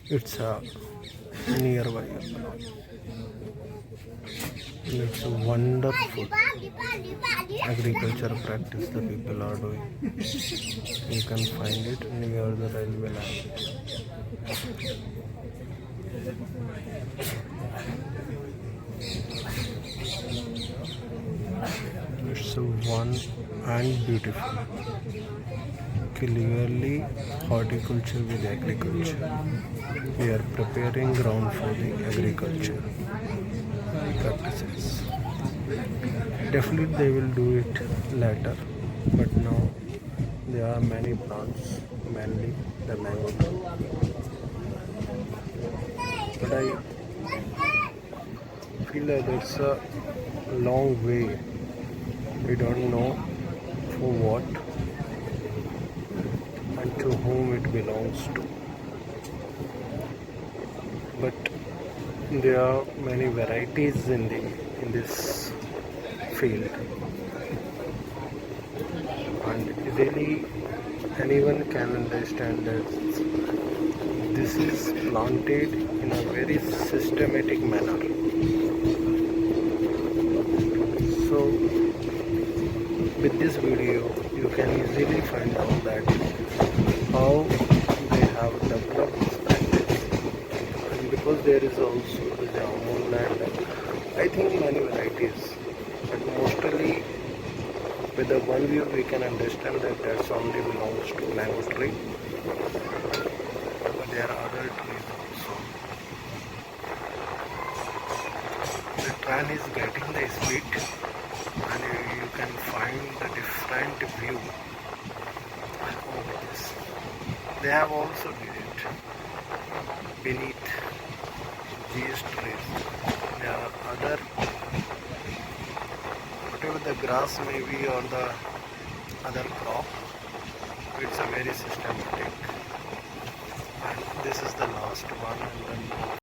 It's a nearby. It's a wonderful agriculture practice the people are doing. You can find it near the railway line. It's a one and beautiful. Clearly horticulture with agriculture. We are preparing ground for the agriculture practices. Definitely they will do it later, but now there are many plants, mainly the mango tree. But I feel that it's a long way. We don't know for what and to whom it belongs to. But there are many varieties in this field, and really anyone can understand that this is planted in a very systematic manner. So with this video you can easily find out that how they have developed this practice, and because there is also the jamun and I think many varieties, but mostly with the one view we can understand that that only belongs to mango tree, but there are other trees also. The train is getting the speed and you can find the different view over this. They have also did it beneath these trees. There are other, whatever the grass may be or the other crop, it's a very systematic. And this is the last one, and then